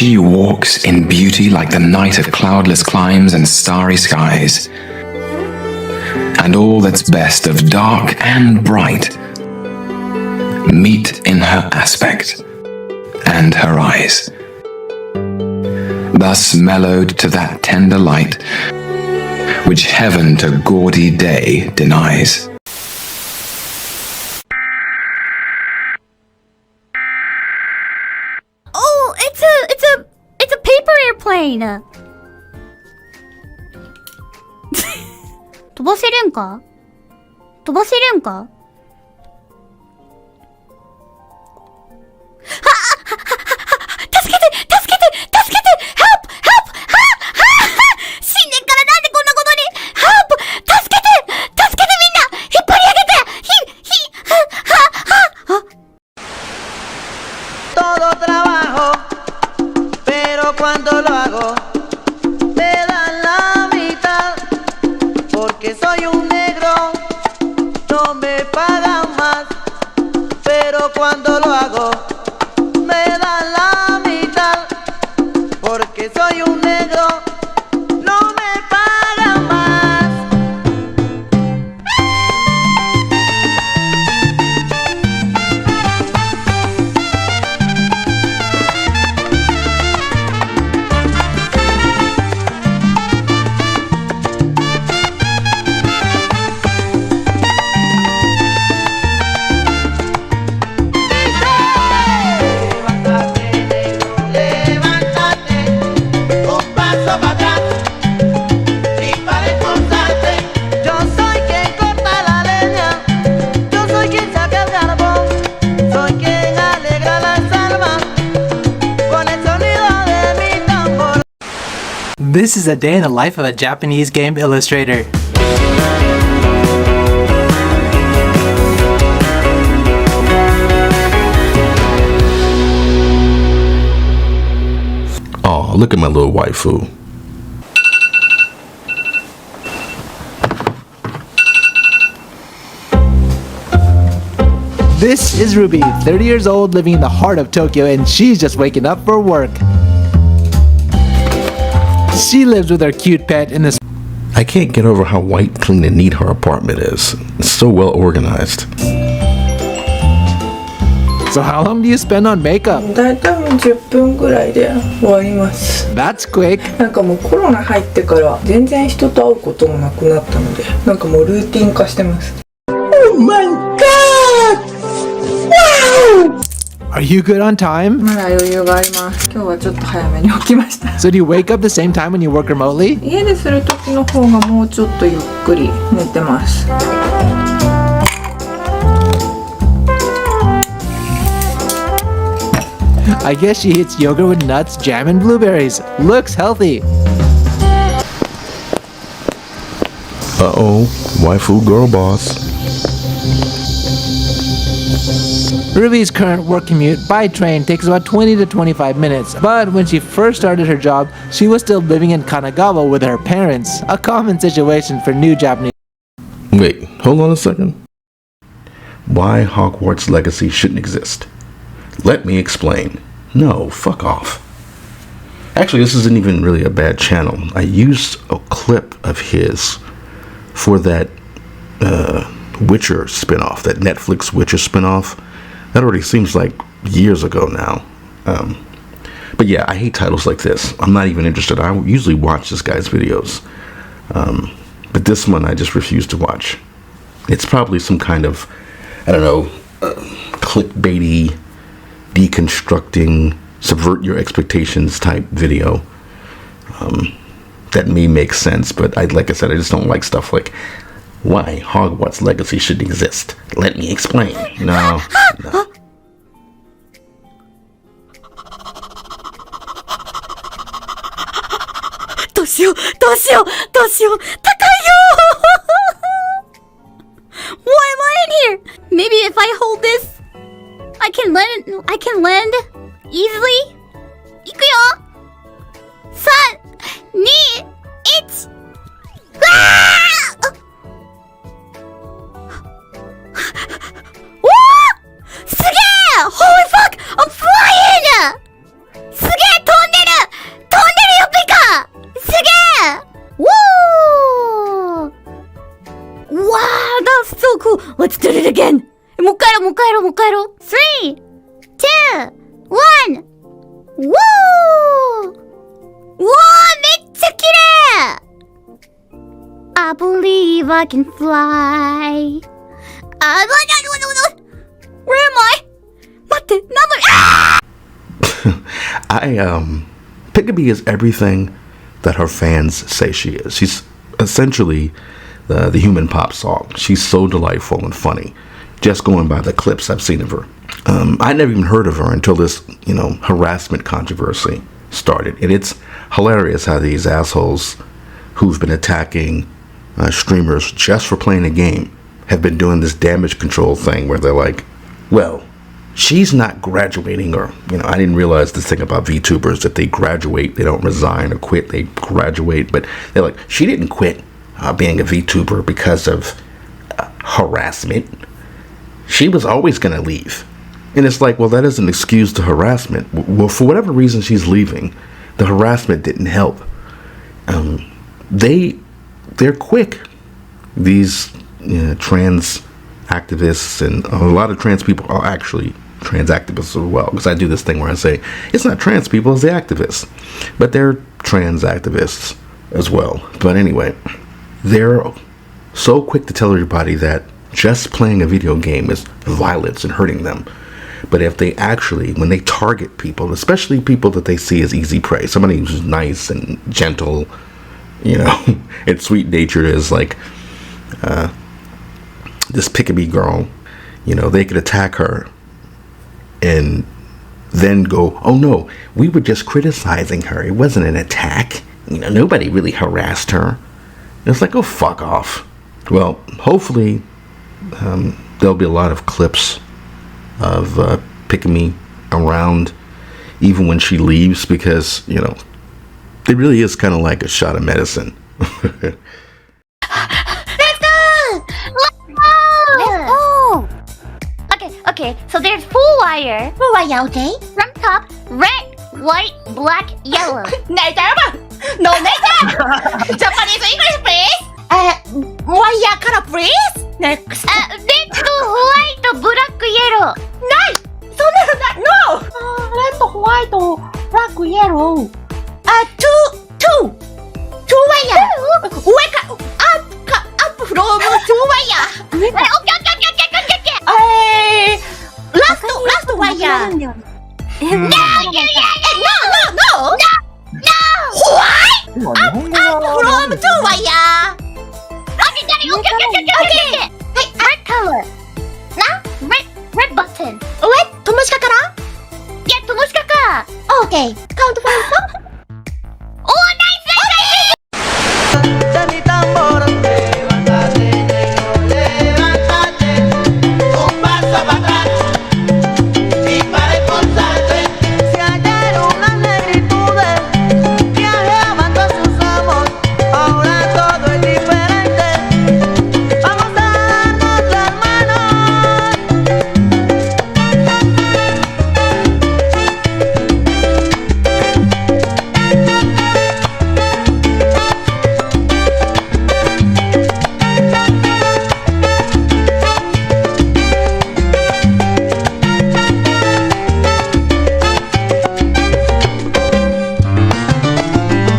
She walks in beauty like the night of cloudless climes and starry skies. And all that's best of dark and bright meet in her aspect and her eyes, thus mellowed to that tender light which heaven to gaudy day denies. Oh, it's a paper airplane. 飛ばせるんか？飛ばせるんか？助けて！ Help! 死んでっからなんでこんなことに Help! 助けてみんな引っ張り上げて Todo trabajo, pero cuando lo hago, me dan la mitad, porque soy un negro, no me pagan más, pero cuando lo hago, me dan la mitad, porque soy un negro, no me pagan más. This is a day in the life of a Japanese game illustrator. Oh, look at my little waifu. This is Ruby, 30 years old, living in the heart of Tokyo, and she's just waking up for work. She lives with her cute pet in this. I can't get over how white, clean, and neat her apartment is. It's so well organized. So how long do you spend on makeup? だいたい10分ぐらいで終わります。 That's quick. なんかもうコロナ入ってから全然人と会うこともなくなったので、なんかもうルーティン化してます。 Oh my god! Wow! Are you good on time? まだ余裕があります。今日はちょっと早めに起きました。 So do you wake up the same time when you work remotely? 家でする時の方がもうちょっとゆっくり寝てます。 I guess she eats yogurt with nuts, jam, and blueberries. Looks healthy. Uh-oh, waifu girl boss. Ruby's current work commute by train takes about 20 to 25 minutes, but when she first started her job, she was still living in Kanagawa with her parents, a common situation for new Japanese. Wait, hold on a second. Why Hogwarts Legacy shouldn't exist? Let me explain. No, fuck off. Actually, this isn't even really a bad channel. I used a clip of his for that Witcher spinoff, that Netflix Witcher spinoff. That already seems like years ago now. But yeah, I hate titles like this. I'm not even interested. I usually watch this guy's videos. But this one I just refuse to watch. It's probably some kind of, I don't know, clickbaity, deconstructing, subvert your expectations type video. That may make sense, but like I said, I just don't like stuff like why Hogwarts Legacy should exist. Let me explain. No. どうしよう 高いよ Why am I in here? Maybe if I hold this, I can land easily. いくよ 3、2、1 すげえ Holy fuck! I'm flying! すげえ飛んで Yeah! Woo! Wow, that was so cool. Let's do it again. もう一回やろう、もう一回やろう、もう一回やろう。3, 2, 1. Woo! うわー、めっちゃ綺麗 I believe I can fly. Where am I? 待って、何の、Pickaby is everything that her fans say she is. She's essentially the human pop song. She's so delightful and funny. Just going by the clips I've seen of her. I never even heard of her until this, harassment controversy started. And it's hilarious how these assholes who've been attacking streamers just for playing a game have been doing this damage control thing where they're like, well, she's not graduating, or, I didn't realize this thing about VTubers that they graduate, they don't resign or quit, they graduate. But they're like, she didn't quit being a VTuber because of harassment. She was always going to leave. And it's like, well, that is an excuse to harassment. Well, for whatever reason she's leaving, the harassment didn't help. They're quick. These trans activists, and a lot of trans people are actually trans activists as well, because I do this thing where I say it's not trans people, it's the activists, but they're trans activists as well. But anyway, they're so quick to tell everybody that just playing a video game is violence and hurting them. But if they actually, when they target people, especially people that they see as easy prey, somebody who's nice and gentle, and sweet natured, is like this Pickaby girl, they could attack her and then go, oh no, we were just criticizing her. It wasn't an attack. Nobody really harassed her. And it's like, oh, fuck off. Well, hopefully there'll be a lot of clips of Pickaby around even when she leaves, because, it really is kind of like a shot of medicine. Let's go! Okay, so there's full wire. Full wire, okay? From top, red, white, black, yellow. Neither! No, neither! Japanese English, please! Wire color, please! Next. Red, white, black, yellow. ないそんなのない No! Red, white, black, yellow. Two wire! 上か up from two wire! Okay. Last wire! No! Why? Up from two wire! Okay. Red color. Red button. Red? ともしかから Yeah, Tomoshika. Okay. Count from Oh, nice. De mi tambor, levántate, negro, levántate. Un paso para atrás y para impulsarte. Si ayer unas negritudes viajaban con sus ojos, ahora todo es diferente. Vamos a darnos las manos.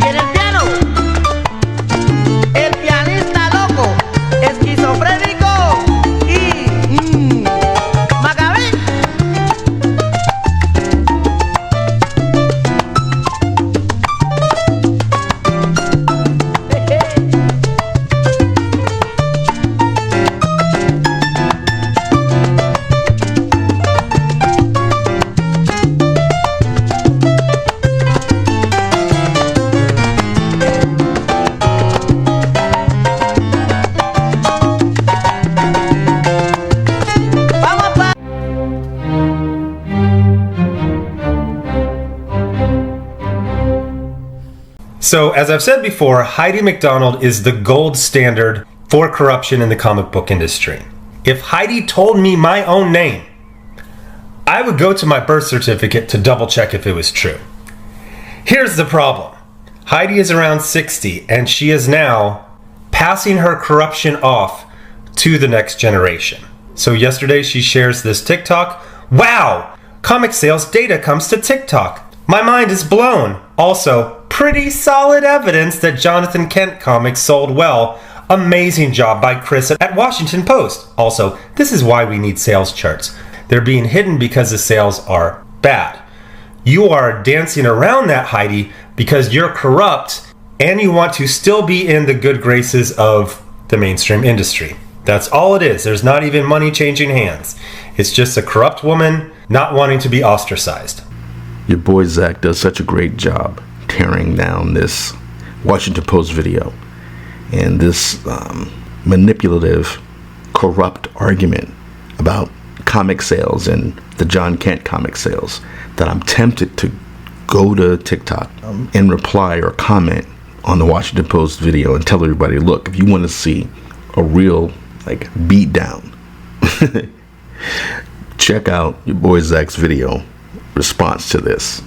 Y en el piano, el pianista loco, esquizofrénico y Macabé. Vamos pa. So, as I've said before, Heidi MacDonald is the gold standard for corruption in the comic book industry. If Heidi told me my own name, I would go to my birth certificate to double check if it was true. Here's the problem. Heidi is around 60, and she is now passing her corruption off to the next generation. So yesterday she shares this TikTok. Wow! Comic sales data comes to TikTok. My mind is blown. Also, pretty solid evidence that Jonathan Kent comics sold well. Amazing job by Chris at Washington Post. Also, this is why we need sales charts. They're being hidden because the sales are bad. You are dancing around that, Heidi, because you're corrupt and you want to still be in the good graces of the mainstream industry. That's all it is. There's not even money changing hands. It's just a corrupt woman not wanting to be ostracized. Your boy Zach does such a great job tearing down this Washington Post video and this manipulative, corrupt argument about comic sales and the John Kent comic sales that I'm tempted to go to TikTok and reply or comment on the Washington Post video and tell everybody, look, if you want to see a real beat down, check out your boy Zach's video response to this.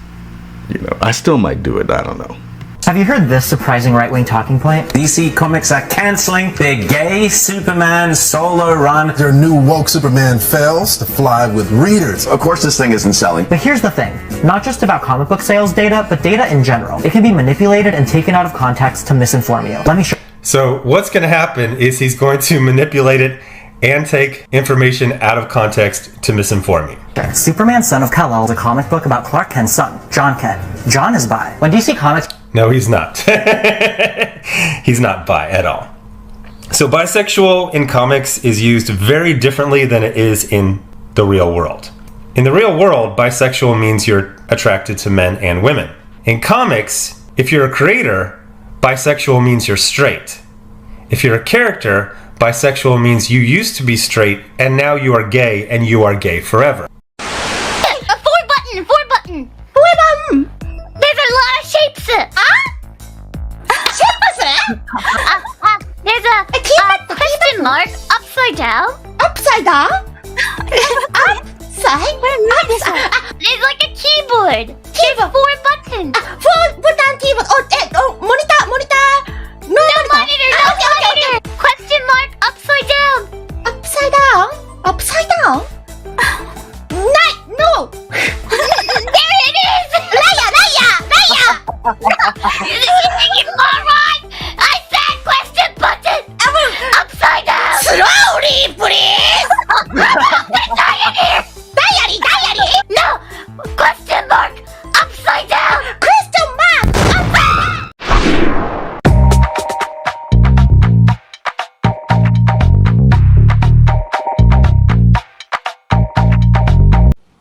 I still might do it. I don't know. Have you heard this surprising right-wing talking point? DC Comics are canceling their gay Superman solo run. Their new woke Superman fails to fly with readers. Of course this thing isn't selling. But here's the thing. Not just about comic book sales data, but data in general. It can be manipulated and taken out of context to misinform you. Let me show. So what's going to happen is he's going to manipulate it and take information out of context to misinform you. Superman Son of Kal-El is a comic book about Clark Kent's son, John Kent. John is bi. When DC Comics... No, he's not. He's not bi at all. So bisexual in comics is used very differently than it is in the real world. In the real world, bisexual means you're attracted to men and women. In comics, if you're a creator, bisexual means you're straight. If you're a character, bisexual means you used to be straight and now you are gay and you are gay forever. Four button. There's a lot of shapes. There's a question mark upside down. Upside down? Upside? It's like a keyboard. There's 4 buttons. 4 button keyboard. Monitor. No monitor. Question mark upside down. Upside down? Upside down? No. There it is. Raya. You moron. I said question button. Upside down. Slowly, please. Diary. No. Question mark upside down. Question mark.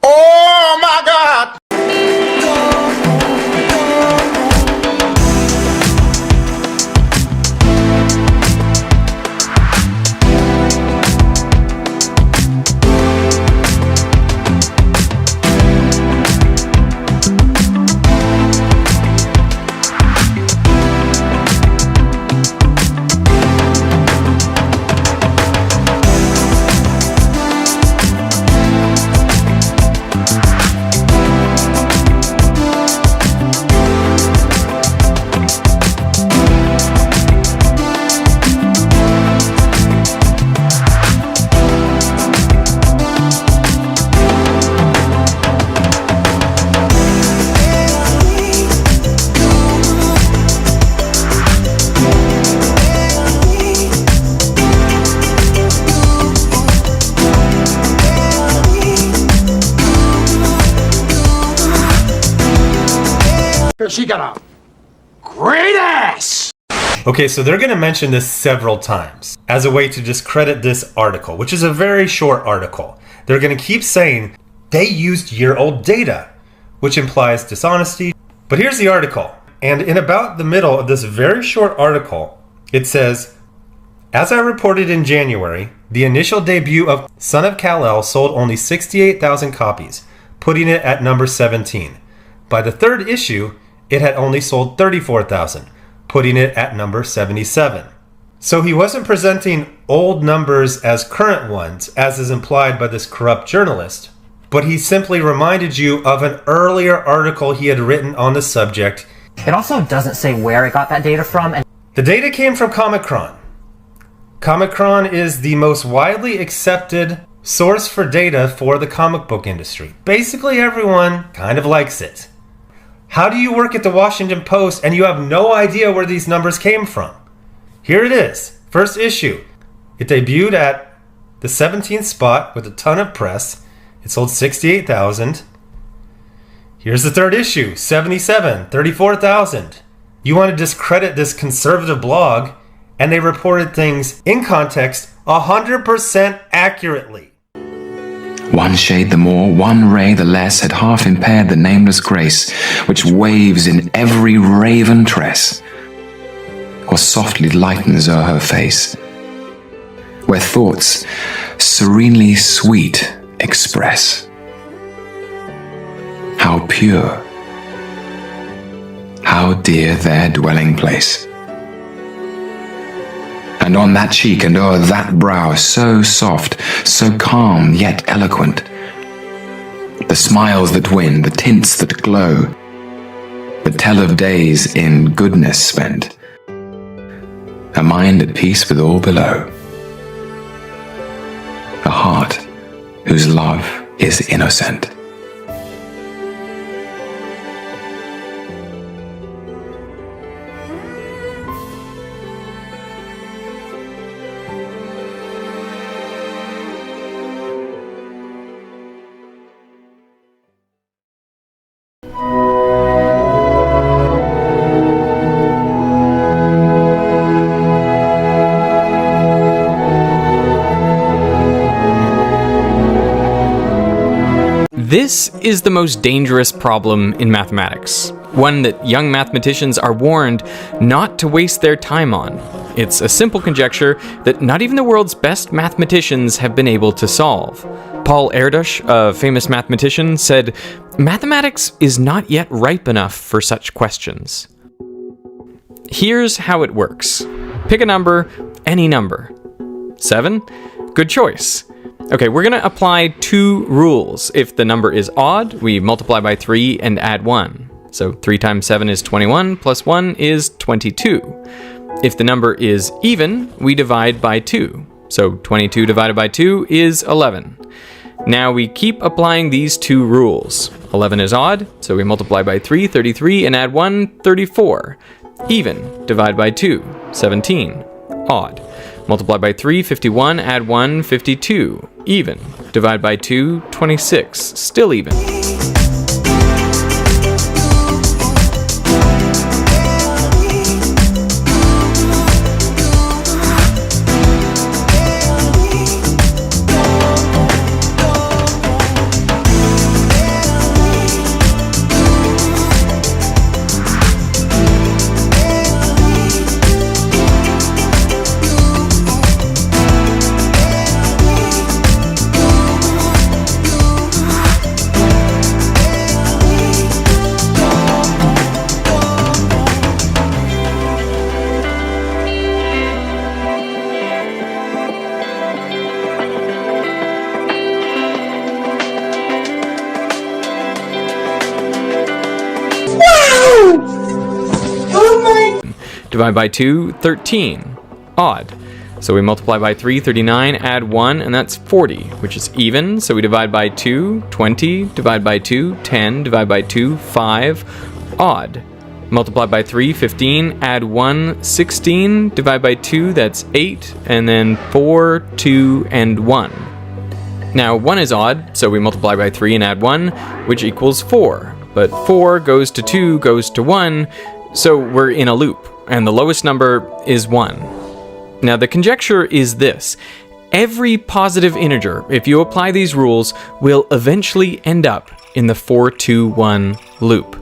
Oh my God! She got a great ass! Okay, so they're going to mention this several times as a way to discredit this article, which is a very short article. They're going to keep saying they used year-old data, which implies dishonesty. But here's the article. And in about the middle of this very short article, it says, as I reported in January, the initial debut of Son of Kal-El sold only 68,000 copies, putting it at number 17. By the third issue, it had only sold 34,000, putting it at number 77. So he wasn't presenting old numbers as current ones, as is implied by this corrupt journalist, but he simply reminded you of an earlier article he had written on the subject It also doesn't say where it got that data from, and The data came from Comicron. Comicron is the most widely accepted source for data for the comic book industry. Basically, everyone kind of likes it. How do you work at the Washington Post and you have no idea where these numbers came from? Here it is. First issue. It debuted at the 17th spot with a ton of press. It sold 68,000. Here's the third issue. 77, 34,000. You want to discredit this conservative blog, and they reported things in context 100% accurately. One shade the more, one ray the less, had half impaired the nameless grace which waves in every raven tress, or softly lightens o'er her face, where thoughts serenely sweet express. How pure, how dear their dwelling place. And on that cheek and o'er that brow, so soft, so calm, yet eloquent, the smiles that win, the tints that glow, that tell of days in goodness spent, a mind at peace with all below, a heart whose love is innocent. This is the most dangerous problem in mathematics, one that young mathematicians are warned not to waste their time on. It's a simple conjecture that not even the world's best mathematicians have been able to solve. Paul Erdős, a famous mathematician, said, "Mathematics is not yet ripe enough for such questions." Here's how it works. Pick a number, any number. 7? Good choice. Okay, we're going to apply two rules. If the number is odd, we multiply by 3 and add 1. So 3 times 7 is 21, plus 1 is 22. If the number is even, we divide by 2. So 22 divided by 2 is 11. Now we keep applying these two rules. 11 is odd, so we multiply by 3, 33, and add 1, 34. Even, divide by 2, 17. Odd. Multiply by 3, 51, add 1, 52. Even. Divide by 2, 26. Still even. Divide by 2, 13. Odd. So we multiply by 3, 39, add 1, and that's 40, which is even. So we divide by 2, 20, divide by 2, 10, divide by 2, 5. Odd. Multiply by 3, 15, add 1, 16, divide by 2, that's 8, and then 4, 2, and 1. Now 1 is odd, so we multiply by 3 and add 1, which equals 4. But 4 goes to 2 goes to 1, so we're in a loop. And the lowest number is 1. Now the conjecture is this. Every positive integer, if you apply these rules, will eventually end up in the 4-2-1 loop.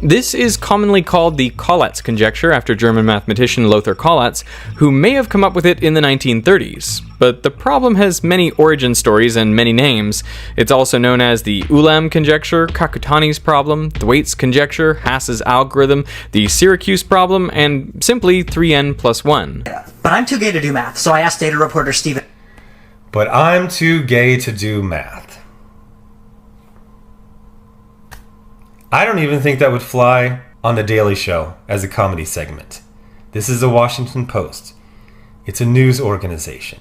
This is commonly called the Collatz conjecture after German mathematician Lothar Collatz, who may have come up with it in the 1930s. But the problem has many origin stories and many names. It's also known as the Ulam conjecture, Kakutani's problem, Thwaites conjecture, Haas's algorithm, the Syracuse problem, and simply 3n plus 1. But I'm too gay to do math, so I asked data reporter Steven. But I'm too gay to do math. I don't even think that would fly on The Daily Show as a comedy segment. This is the Washington Post. It's a news organization.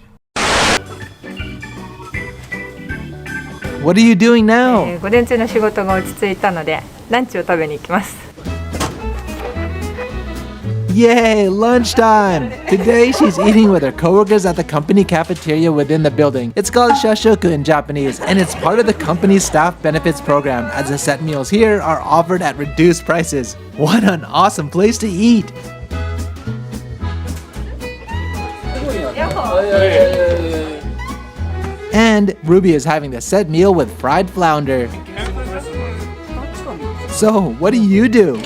What are you doing now? 午前中の仕事が落ち着いたのでランチを食べに行きます。 Yay, lunchtime! Today she's eating with her coworkers at the company cafeteria within the building. It's called shashoku in Japanese, and it's part of the company's staff benefits program, as the set meals here are offered at reduced prices. What an awesome place to eat! And Ruby is having the set meal with fried flounder. So, what do you do?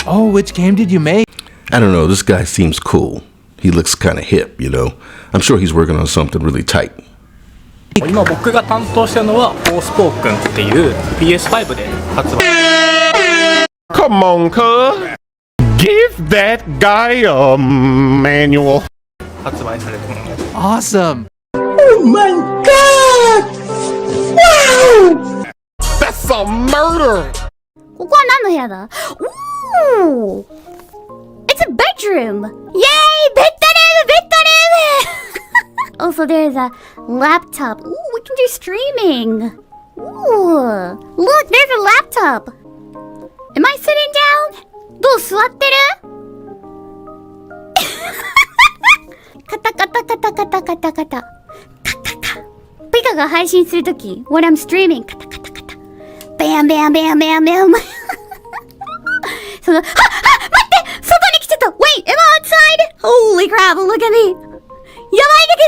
Oh, which game did you make? I don't know, this guy seems cool. He looks kind of hip, you know. I'm sure he's working on something really tight. 今僕が担当してるのはフォースポークンっていう PS5 で発売。 Come on, cuz. Give that guy a manual. 発売されてるものです。 Awesome! Oh my god! Wow! That's a murder! ここは何の部屋だ? Ooh! It's a bedroom! Yay! Bedroom! Also, there's a laptop. Ooh, we can do streaming. Ooh! Look, there's a laptop! Am I sitting down? どう座ってる? カタカタカタカタカタカタカタカピカが配信するとき When I'm streaming カタカタカタ Bam bam bam bam bam その待って外に来てた Wait, am I outside? Holy crap, look at me やばいんだけ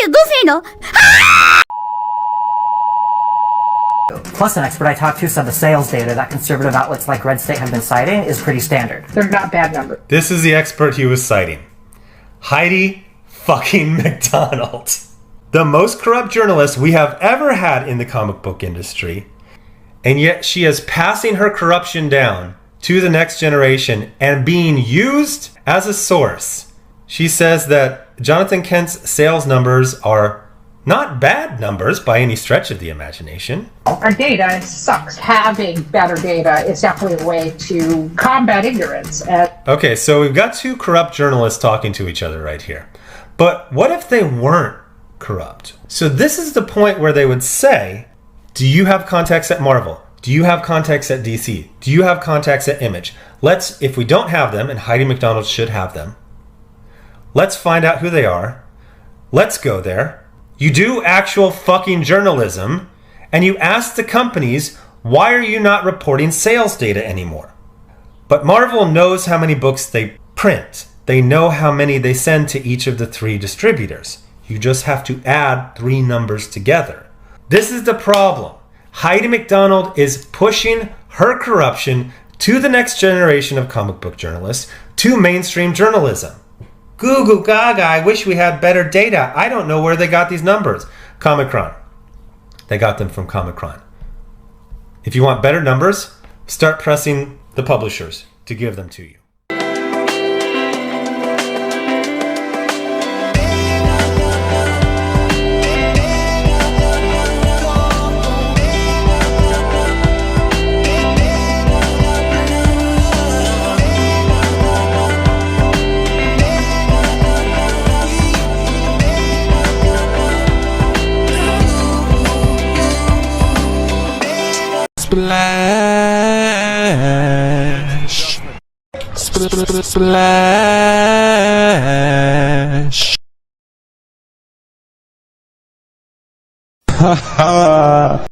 どどうするの? Plus, an expert I talked to said the sales data that conservative outlets like Red State have been citing is pretty standard. They're not bad numbers. This is the expert he was citing. Heidi fucking McDonald. The most corrupt journalist we have ever had in the comic book industry. And yet she is passing her corruption down to the next generation and being used as a source. She says that Jonathan Kent's sales numbers are not bad numbers by any stretch of the imagination. Our data sucks. Having better data is definitely a way to combat ignorance. Okay, so we've got two corrupt journalists talking to each other right here. But what if they weren't corrupt? So this is the point where they would say, do you have contacts at Marvel? Do you have contacts at DC? Do you have contacts at Image? Let's, if we don't have them, and Heidi McDonald should have them, let's find out who they are. Let's go there. You do actual fucking journalism, and you ask the companies, why are you not reporting sales data anymore? But Marvel knows how many books they print. They know how many they send to each of the 3 distributors. You just have to add 3 numbers together. This is the problem. Heidi McDonald is pushing her corruption to the next generation of comic book journalists, to mainstream journalism. Goo goo gaga, I wish we had better data. I don't know where they got these numbers. Comicron. They got them from Comicron. If you want better numbers, start pressing the publishers to give them to you. Splash. Splash. Ha ha.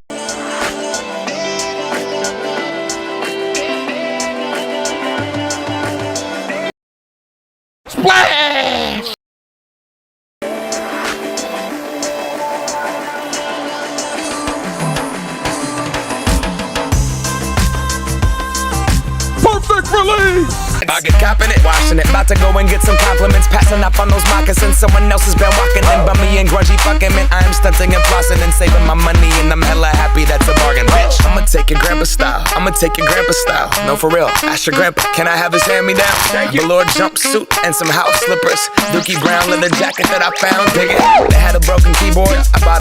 Splash. Perfect release! I get copping it, washing it. About to go and get some compliments. Passing up on those moccasins. Someone else has been walking in by me and grungy fucking man. I am stunting and flossing and saving my money. And I'm hella happy that's a bargain, bitch. I'ma take your grandpa style. I'ma take your grandpa style. No, for real. Ask your grandpa, can I have his hand me down? Velour jumpsuit and some house slippers. Dookie brown leather jacket that I found. Dig it. They had a broken keyboard. I bought